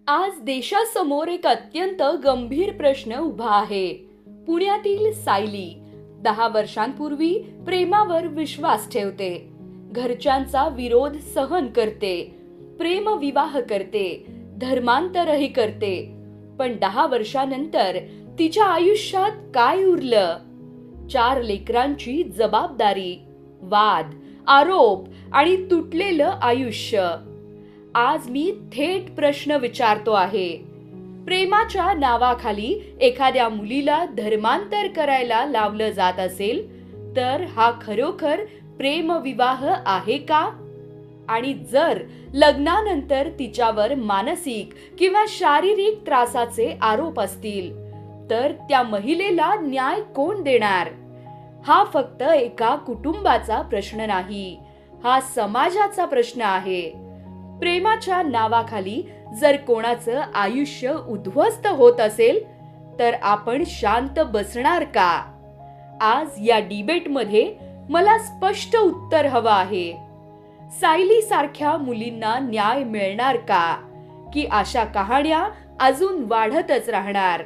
आज देशासमोर एक अत्यंत गंभीर प्रश्न उभा आहे. पुण्यातील सायली 10 वर्षांपूर्वी प्रेमावर विश्वास ठेवते, घरच्यांचा विरोध सहन करते, प्रेमविवाह करते, धर्मांतरही करते. पण 10 वर्षानंतर तिच्या आयुष्यात काय उरलं? 4 लेकरांची जबाबदारी, वाद, आरोप आणि तुटलेलं आयुष्य. आज मी थेट प्रश्न विचारतो आहे. प्रेमाच्या नावाखाली एखाद्या मुलीला धर्मांतर करायला लावलं जात असेल तर हा खरोखर प्रेमविवाह आहे का? आणि जर लग्नानंतर तिच्यावर मानसिक किंवा शारीरिक त्रासाचे आरोप असतील तर त्या महिलेला न्याय कोण देणार? हा फक्त एका कुटुंबाचा प्रश्न नाही, हा समाजाचा प्रश्न आहे. प्रेमाच्या नावाखाली जर कोणाचं आयुष्य उद्ध्वस्त होत असेल तर आपण शांत बसणार का? आज या डिबेटमध्ये मला स्पष्ट उत्तर हवं आहे. सायली सारख्या मुलींना न्याय मिळणार का? की अशा कहाण्या अजून वाढतच राहणार?